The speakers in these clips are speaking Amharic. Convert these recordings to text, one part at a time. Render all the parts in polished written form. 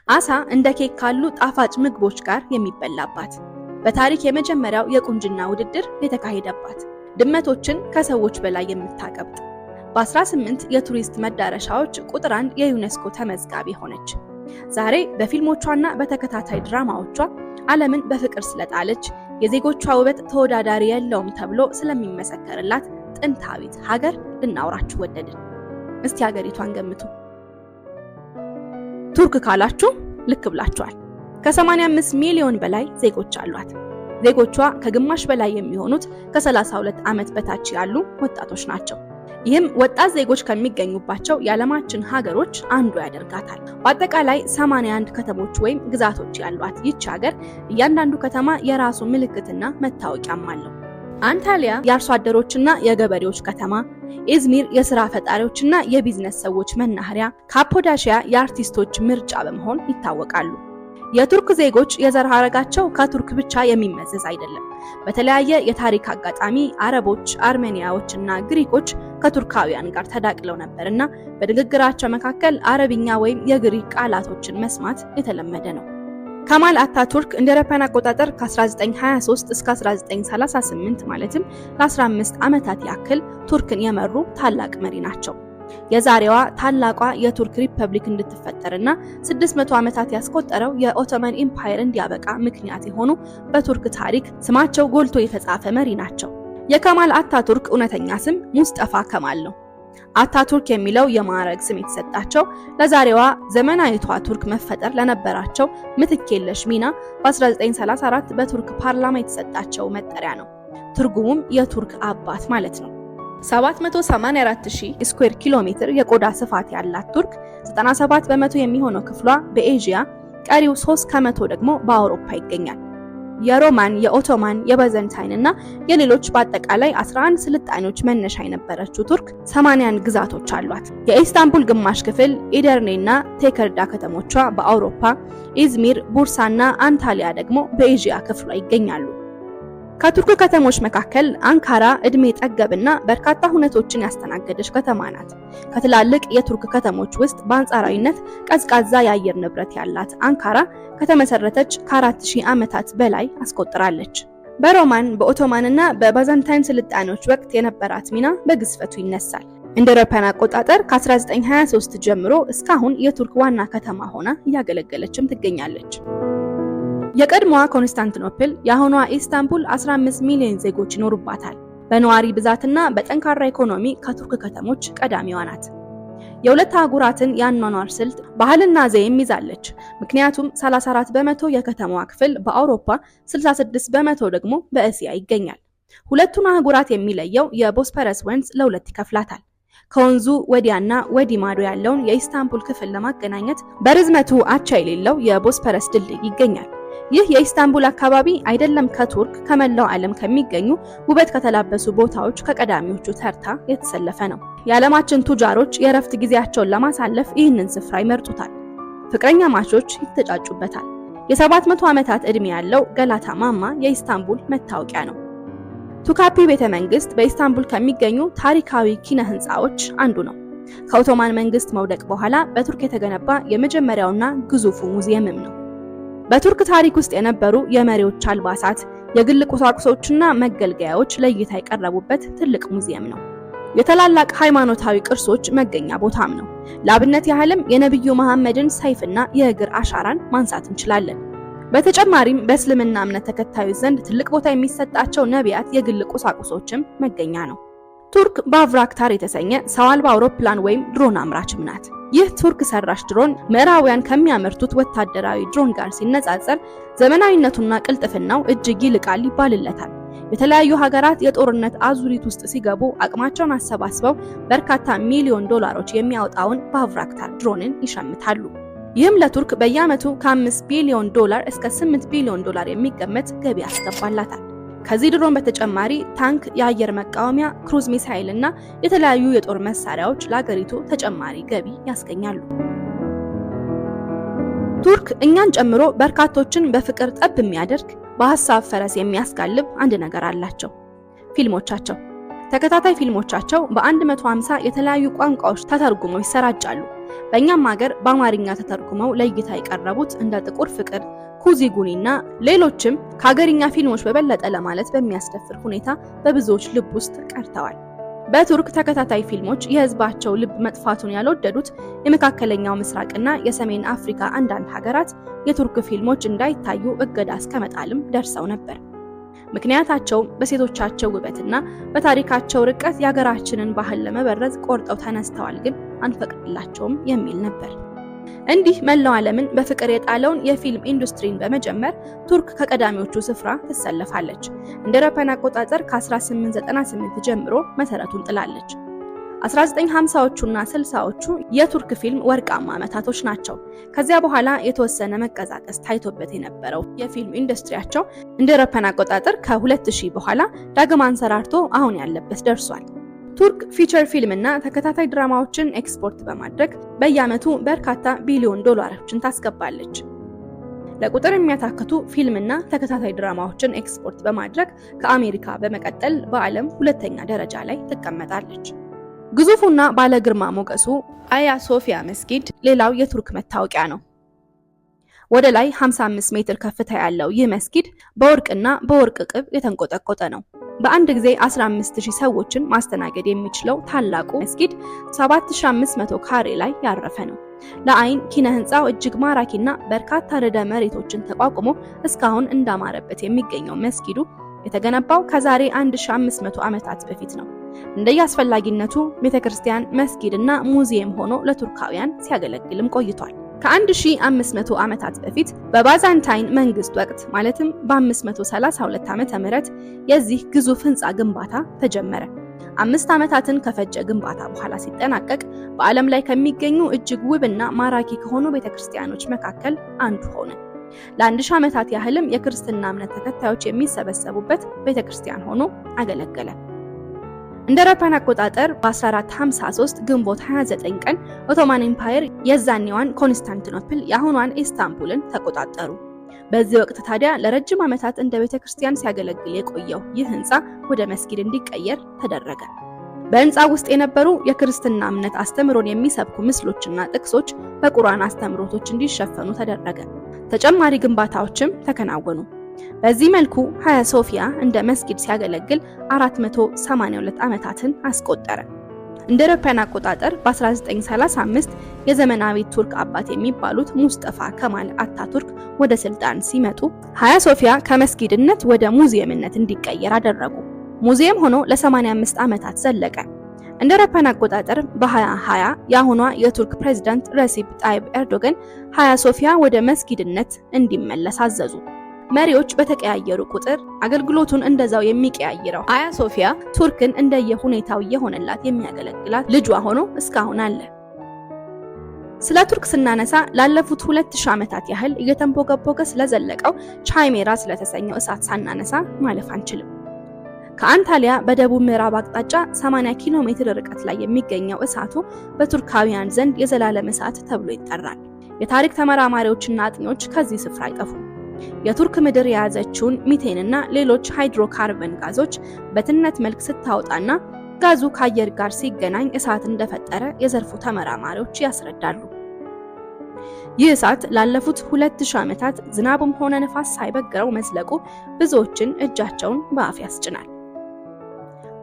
አሳ እንደ ኬክ ካሉ ጣፋጭ ምግቦች ጋር የሚበላባት፣ በታሪክ የመጀመሪያው የቁንጅና ውድድር የተካሄደባት፣ ድመቶችን ከሰዎች በላይ የምታቀብጥ፣ በ18 የቱሪስት መዳረሻዎች ቁጥር 1 የዩኔስኮ ተመዝጋቢ ሆነች። ዛሬ በፊልሞቿና በተከታታይ ድራማዎቿ ዓለምን በፍቅር ስለጣለች የዜጎቿ ውበት ተወዳዳሪ የለውም ተብሎ ስለሚመሰከርላት ጥንታዊት ሀገር ልናወራችሁ ወደድን። እስቲ ሀገሪቷን ገምቱ። ቱርክ ካላችሁ ልክ ብላችኋል። ከ85 ሚሊዮን በላይ ዜጎች አሏት። ዜጎቿ ከግማሽ በላይ የሚሆኑት ከ32 ዓመት በታች ያሉ ወጣቶች ናቸው። ይህም ወጣት ዜጎች ከሚገኙባቸው የዓለማችን ሀገሮች አንዱ ያደርጋታል። በአጠቃላይ 81 ከተሞች ወይም ግዛቶች ያሏት ይህች ሀገር እያንዳንዱ ከተማ የራሱ ምልክትና መታወቂያም አለው። አንታሊያ የአርሶ አደሮችና የገበሬዎች ከተማ፣ ኢዝሚር የሥራ ፈጣሪዎችና የቢዝነስ ሰዎች መናኸሪያ፣ ካፖዳሺያ የአርቲስቶች ምርጫ በመሆን ይታወቃሉ። የቱርክ ዜጎች የዘር ሐረጋቸው ከቱርክ ብቻ የሚመዘዝ አይደለም። በተለያየ የታሪክ አጋጣሚ አረቦች፣ አርሜኒያዎችና ግሪኮች ከቱርካውያን ጋር ተዳቅለው ነበርና በንግግራቸው መካከል አረብኛ ወይም የግሪክ ቃላቶችን መስማት የተለመደ ነው። ከማል አታቱርክ እንደ አውሮፓውያን አቆጣጠር ከ1923 እስከ 1938 ማለትም ለ15 ዓመታት ያክል ቱርክን የመሩ ታላቅ መሪ ናቸው። የዛሬዋ ታላቋ የቱርክ ሪፐብሊክ እንድትፈጠርና 600 ዓመታት ያስቆጠረው የኦቶማን ኢምፓየር እንዲያበቃ ምክንያት የሆኑ በቱርክ ታሪክ ስማቸው ጎልቶ የተጻፈ መሪ ናቸው። የከማል አታቱርክ እውነተኛ ስም ሙስጠፋ ከማል ነው። አታቱርክ የሚለው የማዕረግ ስም የተሰጣቸው ለዛሬዋ ዘመናዊቷ ቱርክ መፈጠር ለነበራቸው ምትክ የለሽ ሚና በ1934 በቱርክ ፓርላማ የተሰጣቸው መጠሪያ ነው። ትርጉሙም የቱርክ አባት ማለት ነው። 784,000 ስኩዌር ኪሎ ሜትር የቆዳ ስፋት ያላት ቱርክ 97 በመቶ የሚሆነው ክፍሏ በኤዥያ፣ ቀሪው 3 ከመቶ ደግሞ በአውሮፓ ይገኛል። የሮማን፣ የኦቶማን፣ የባይዛንታይን እና የሌሎች በአጠቃላይ 11 ስልጣኔዎች መነሻ የነበረችው ቱርክ 80 ግዛቶች አሏት። የኢስታንቡል ግማሽ ክፍል፣ ኢደርኔና ቴከርዳ ከተሞቿ በአውሮፓ፣ ኢዝሚር፣ ቡርሳና አንታሊያ ደግሞ በኤዥያ ክፍሏ ይገኛሉ። ከቱርክ ከተሞች መካከል አንካራ እድሜ ጠገብና በርካታ ሁነቶችን ያስተናገደች ከተማ ናት። ከትላልቅ የቱርክ ከተሞች ውስጥ በአንጻራዊነት ቀዝቃዛ የአየር ንብረት ያላት አንካራ ከተመሰረተች ከ4000 ዓመታት በላይ አስቆጥራለች። በሮማን በኦቶማንና በባይዛንታይን ስልጣኔዎች ወቅት የነበራት ሚና በግዝፈቱ ይነሳል። እንደ አውሮፓውያን አቆጣጠር ከ1923 ጀምሮ እስካሁን የቱርክ ዋና ከተማ ሆና እያገለገለችም ትገኛለች። የቀድሞዋ ኮንስታንቲኖፕል የአሁኗ ኢስታንቡል 15 ሚሊዮን ዜጎች ይኖሩባታል። በነዋሪ ብዛትና በጠንካራ ኢኮኖሚ ከቱርክ ከተሞች ቀዳሚዋ ናት። የሁለት አህጉራትን የአኗኗር ስልት ባህልና ዘይቤም ይዛለች። ምክንያቱም 34 በመቶ የከተማዋ ክፍል በአውሮፓ፣ 66 በመቶ ደግሞ በእስያ ይገኛል። ሁለቱን አህጉራት የሚለየው የቦስፐረስ ወንዝ ለሁለት ይከፍላታል። ከወንዙ ወዲያና ወዲህ ማዶ ያለውን የኢስታንቡል ክፍል ለማገናኘት በርዝመቱ አቻ የሌለው የቦስፐረስ ድልድይ ይገኛል። ይህ የኢስታንቡል አካባቢ አይደለም ከቱርክ ከመላው ዓለም ከሚገኙ ውበት ከተላበሱ ቦታዎች ከቀዳሚዎቹ ተርታ የተሰለፈ ነው። የዓለማችን ቱጃሮች የእረፍት ጊዜያቸውን ለማሳለፍ ይህንን ስፍራ ይመርጡታል። ፍቅረኛ ማቾች ይተጫጩበታል። የ700 ዓመታት ዕድሜ ያለው ገላታ ማማ የኢስታንቡል መታወቂያ ነው። ቱካፒ ቤተ መንግስት በኢስታንቡል ከሚገኙ ታሪካዊ ኪነ ህንፃዎች አንዱ ነው። ከኦቶማን መንግስት መውደቅ በኋላ በቱርክ የተገነባ የመጀመሪያውና ግዙፉ ሙዚየምም ነው። በቱርክ ታሪክ ውስጥ የነበሩ የመሪዎች አልባሳት፣ የግል ቁሳቁሶችና መገልገያዎች ለእይታ የቀረቡበት ትልቅ ሙዚየም ነው። የታላላቅ ሃይማኖታዊ ቅርሶች መገኛ ቦታም ነው። ለአብነት ያህልም የነብዩ መሐመድን ሰይፍና የእግር አሻራን ማንሳት እንችላለን። በተጨማሪም በእስልምና እምነት ተከታዮች ዘንድ ትልቅ ቦታ የሚሰጣቸው ነቢያት የግል ቁሳቁሶችም መገኛ ነው። ቱርክ ባቭራክታር የተሰኘ ሰው አልባ አውሮፕላን ወይም ድሮን አምራችም ናት። ይህ ቱርክ ሰራሽ ድሮን ምዕራባውያን ከሚያመርቱት ወታደራዊ ድሮን ጋር ሲነጻጸር ዘመናዊነቱና ቅልጥፍናው እጅግ ይልቃል ይባልለታል። የተለያዩ ሀገራት የጦርነት አዙሪት ውስጥ ሲገቡ አቅማቸውን አሰባስበው በርካታ ሚሊዮን ዶላሮች የሚያወጣውን ባቭራክታር ድሮንን ይሸምታሉ። ይህም ለቱርክ በየዓመቱ ከ5 ቢሊዮን ዶላር እስከ 8 ቢሊዮን ዶላር የሚገመት ገቢ ያስገባላታል። ከዚህ ድሮን በተጨማሪ ታንክ፣ የአየር መቃወሚያ፣ ክሩዝ ሚሳይል እና የተለያዩ የጦር መሳሪያዎች ለሀገሪቱ ተጨማሪ ገቢ ያስገኛሉ። ቱርክ እኛን ጨምሮ በርካቶችን በፍቅር ጠብ የሚያደርግ በሐሳብ ፈረስ የሚያስጋልብ አንድ ነገር አላቸው። ፊልሞቻቸው። ተከታታይ ፊልሞቻቸው በ150 የተለያዩ ቋንቋዎች ተተርጉመው ይሰራጫሉ። በእኛም ሀገር በአማርኛ ተተርጉመው ለእይታ የቀረቡት እንደ ጥቁር ፍቅር፣ ኩዚጉኒና ሌሎችም ከሀገርኛ ፊልሞች በበለጠ ለማለት በሚያስደፍር ሁኔታ በብዙዎች ልብ ውስጥ ቀርተዋል። በቱርክ ተከታታይ ፊልሞች የህዝባቸው ልብ መጥፋቱን ያልወደዱት የመካከለኛው ምስራቅና የሰሜን አፍሪካ አንዳንድ ሀገራት የቱርክ ፊልሞች እንዳይታዩ እገዳ እስከመጣልም ደርሰው ነበር። ምክንያታቸው በሴቶቻቸው ውበትና በታሪካቸው ርቀት የሀገራችንን ባህል ለመበረዝ ቆርጠው ተነስተዋል፣ ግን አንፈቅድላቸውም የሚል ነበር። እንዲህ መላው ዓለምን በፍቅር የጣለውን የፊልም ኢንዱስትሪን በመጀመር ቱርክ ከቀዳሚዎቹ ስፍራ ትሰለፋለች። እንደ አውሮፓውያን አቆጣጠር ከ1898 ጀምሮ መሰረቱን ጥላለች። 1950ዎቹና 60ዎቹ የቱርክ ፊልም ወርቃማ ዓመታቶች ናቸው። ከዚያ በኋላ የተወሰነ መቀዛቀስ ታይቶበት የነበረው የፊልም ኢንዱስትሪያቸው እንደ አውሮፓውያን አቆጣጠር ከ2000 በኋላ ዳግም አንሰራርቶ አሁን ያለበት ደርሷል። ቱርክ ፊቸር ፊልምና ተከታታይ ድራማዎችን ኤክስፖርት በማድረግ በየዓመቱ በርካታ ቢሊዮን ዶላሮችን ታስገባለች። ለቁጥር የሚያታክቱ ፊልምና ተከታታይ ድራማዎችን ኤክስፖርት በማድረግ ከአሜሪካ በመቀጠል በዓለም ሁለተኛ ደረጃ ላይ ትቀመጣለች። ግዙፉና ባለ ግርማ ሞገሱ አያ ሶፊያ መስጊድ ሌላው የቱርክ መታወቂያ ነው። ወደ ላይ 55 ሜትር ከፍታ ያለው ይህ መስጊድ በወርቅና በወርቅ ቅብ የተንቆጠቆጠ ነው። በአንድ ጊዜ 15000 ሰዎችን ማስተናገድ የሚችለው ታላቁ መስጊድ 7500 ካሬ ላይ ያረፈ ነው። ለአይን ኪነ ህንጻው እጅግ ማራኪና በርካታ ርዕደ መሬቶችን ተቋቁሞ እስካሁን እንዳማረበት የሚገኘው መስጊዱ የተገነባው ከዛሬ 1500 ዓመታት በፊት ነው። እንደየአስፈላጊነቱ ቤተክርስቲያን፣ መስጊድና ሙዚየም ሆኖ ለቱርካውያን ሲያገለግልም ቆይቷል። ከ1500 ዓመታት በፊት በባዛንታይን መንግስት ወቅት ማለትም በ532 ዓመተ ምህረት የዚህ ግዙፍ ህንጻ ግንባታ ተጀመረ። 5 ዓመታትን ከፈጀ ግንባታ በኋላ ሲጠናቀቅ በዓለም ላይ ከሚገኙ እጅግ ውብና ማራኪ ከሆኑ ቤተክርስቲያኖች መካከል አንዱ ሆነ። ለ1000 ዓመታት ያህልም የክርስትና እምነት ተከታዮች የሚሰበሰቡበት ቤተክርስቲያን ሆኖ አገለገለ። እንደ አውሮፓውያን አቆጣጠር በ1453 ግንቦት 29 ቀን ኦቶማን ኤምፓየር የዛኔዋን ኮንስታንቲኖፕል የአሁኗን ኢስታንቡልን ተቆጣጠሩ። በዚህ ወቅት ታዲያ ለረጅም ዓመታት እንደ ቤተክርስቲያን ሲያገለግል የቆየው ይህ ህንጻ ወደ መስጊድ እንዲቀየር ተደረገ። በህንጻው ውስጥ የነበሩ የክርስትና እምነት አስተምሮን የሚሰብኩ ምስሎችና ጥቅሶች በቁርአን አስተምሮቶች እንዲሸፈኑ ተደረገ። ተጨማሪ ግንባታዎችም ተከናወኑ። በዚህ መልኩ ሃያ ሶፊያ እንደ መስጊድ ሲያገለግል 482 ዓመታትን አስቆጠረ። እንደ አውሮፓውያን አቆጣጠር በ1935 የዘመናዊ ቱርክ አባት የሚባሉት ሙስጠፋ ከማል አታቱርክ ወደ ስልጣን ሲመጡ ሃያ ሶፊያ ከመስጊድነት ወደ ሙዚየምነት እንዲቀየር አደረጉ። ሙዚየም ሆኖ ለ85 ዓመታት ዘለቀ። እንደ አውሮፓውያን አቆጣጠር በ2020 የአሁኗ የቱርክ ፕሬዝዳንት ረሲፕ ጣይብ ኤርዶጋን ሃያ ሶፊያ ወደ መስጊድነት እንዲመለስ አዘዙ። መሪዎች በተቀያየሩ ቁጥር አገልግሎቱን እንደዛው የሚቀያየረው ሃያ ሶፊያ ቱርክን እንደየሁኔታው የሆነላት የሚያገለግላት ልጇ ሆኖ እስካሁን አለ። ስለ ቱርክ ስናነሳ ላለፉት 2000 ዓመታት ያህል እየተንቦገቦገ ስለዘለቀው ቻይሜራ ስለተሰኘው እሳት ሳናነሳ ማለፍ አንችልም። ከአንታሊያ በደቡብ ምዕራብ አቅጣጫ 80 ኪሎ ሜትር ርቀት ላይ የሚገኘው እሳቱ በቱርካውያን ዘንድ የዘላለም እሳት ተብሎ ይጠራል። የታሪክ ተመራማሪዎችና አጥኚዎች ከዚህ ስፍራ አይጠፉም። የቱርክ ምድር የያዘችውን ሚቴንና ሌሎች ሃይድሮካርበን ጋዞች በትነት መልክ ስታወጣና ጋዙ ከአየር ጋር ሲገናኝ እሳት እንደፈጠረ የዘርፉ ተመራማሪዎች ያስረዳሉ። ይህ እሳት ላለፉት 2000 ዓመታት ዝናብም ሆነ ንፋስ ሳይበግረው መዝለቁ ብዙዎችን እጃቸውን በአፍ ያስጭናል።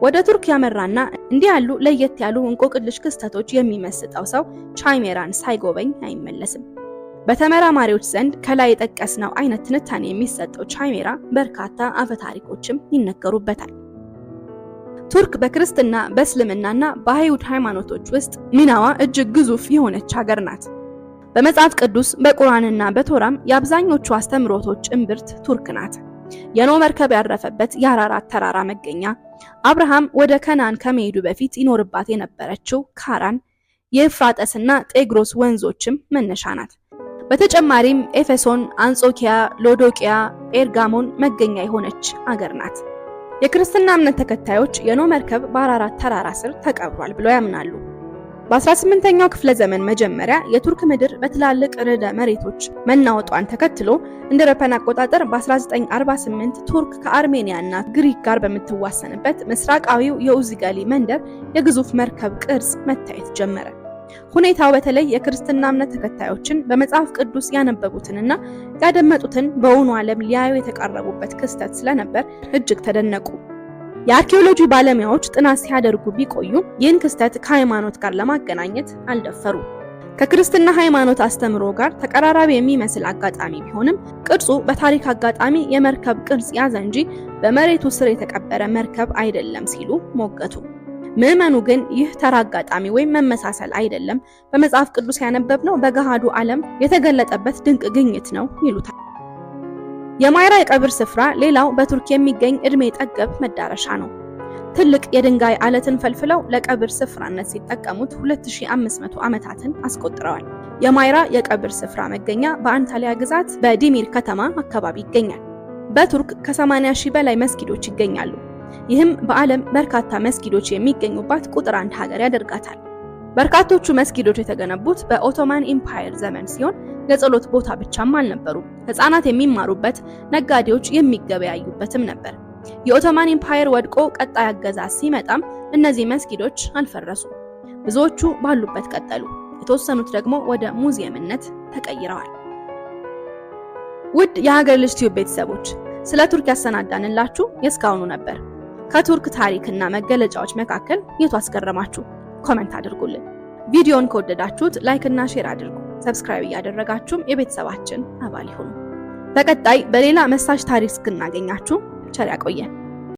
ወደ ቱርክ ያመራና እንዲህ ያሉ ለየት ያሉ እንቆቅልሽ ክስተቶች የሚመስጠው ሰው ቻይሜራን ሳይጎበኝ አይመለስም። በተመራማሪዎች ዘንድ ከላይ የጠቀስነው አይነት ትንታኔ የሚሰጠው ቻይሜራ በርካታ አፈታሪኮችም ይነገሩበታል። ቱርክ በክርስትና በእስልምናና በአይሁድ ሃይማኖቶች ውስጥ ሚናዋ እጅግ ግዙፍ የሆነች ሀገር ናት። በመጽሐፍ ቅዱስ በቁርአንና በቶራም የአብዛኞቹ አስተምሮቶች እምብርት ቱርክ ናት። የኖህ መርከብ ያረፈበት የአራራት ተራራ መገኛ፣ አብርሃም ወደ ከናን ከመሄዱ በፊት ይኖርባት የነበረችው ካራን፣ የኤፍራጥስና ጤግሮስ ወንዞችም መነሻ ናት። በተጨማሪም ኤፌሶን፣ አንጾኪያ፣ ሎዶቂያ፣ ጴርጋሞን መገኛ የሆነች አገር ናት። የክርስትና እምነት ተከታዮች የኖህ መርከብ በአራራት ተራራ ስር ተቀብሯል ብለው ያምናሉ። በ18ኛው ክፍለ ዘመን መጀመሪያ የቱርክ ምድር በትላልቅ ርዕደ መሬቶች መናወጧን ተከትሎ እንደ አውሮፓውያን አቆጣጠር በ1948 ቱርክ ከአርሜኒያና ግሪክ ጋር በምትዋሰንበት ምስራቃዊው የኡዚገሊ መንደር የግዙፍ መርከብ ቅርጽ መታየት ጀመረ። ሁኔታው በተለይ የክርስትና እምነት ተከታዮችን በመጽሐፍ ቅዱስ ያነበቡትንና ያደመጡትን በእውኑ ዓለም ሊያዩ የተቃረቡበት ክስተት ስለነበር እጅግ ተደነቁ። የአርኪኦሎጂ ባለሙያዎች ጥናት ሲያደርጉ ቢቆዩ ይህን ክስተት ከሃይማኖት ጋር ለማገናኘት አልደፈሩ። ከክርስትና ሃይማኖት አስተምሮ ጋር ተቀራራቢ የሚመስል አጋጣሚ ቢሆንም ቅርጹ በታሪክ አጋጣሚ የመርከብ ቅርጽ ያዘ እንጂ በመሬቱ ስር የተቀበረ መርከብ አይደለም ሲሉ ሞገቱ። ምዕመኑ ግን ይህ ተራ አጋጣሚ ወይም መመሳሰል አይደለም፣ በመጽሐፍ ቅዱስ ያነበብነው በገሃዱ ዓለም የተገለጠበት ድንቅ ግኝት ነው ይሉታል። የማይራ የቀብር ስፍራ ሌላው በቱርክ የሚገኝ እድሜ ጠገብ መዳረሻ ነው። ትልቅ የድንጋይ አለትን ፈልፍለው ለቀብር ስፍራነት ሲጠቀሙት 2500 ዓመታትን አስቆጥረዋል። የማይራ የቀብር ስፍራ መገኛ በአንታሊያ ግዛት በዲሚር ከተማ አካባቢ ይገኛል። በቱርክ ከ80,000 በላይ መስጊዶች ይገኛሉ። ይህም በዓለም በርካታ መስጊዶች የሚገኙባት ቁጥር 1 ሀገር ያደርጋታል። በርካቶቹ መስጊዶች የተገነቡት በኦቶማን ኢምፓየር ዘመን ሲሆን የጸሎት ቦታ ብቻም አልነበሩም። ሕፃናት የሚማሩበት፣ ነጋዴዎች የሚገበያዩበትም ነበር። የኦቶማን ኢምፓየር ወድቆ ቀጣይ አገዛዝ ሲመጣም እነዚህ መስጊዶች አልፈረሱም። ብዙዎቹ ባሉበት ቀጠሉ። የተወሰኑት ደግሞ ወደ ሙዚየምነት ተቀይረዋል። ውድ የሀገር ልጅ ቲዩብ ቤተሰቦች ስለ ቱርክ ያሰናዳንላችሁ የእስካሁኑ ነበር። ከቱርክ ታሪክና መገለጫዎች መካከል የቱ አስገረማችሁ? ኮሜንት አድርጉልን። ቪዲዮን ከወደዳችሁት ላይክ እና ሼር አድርጉ። ሰብስክራይብ እያደረጋችሁም የቤተሰባችን አባል ይሁኑ። በቀጣይ በሌላ መሳጭ ታሪክ እስክናገኛችሁ ቸር ያቆየን።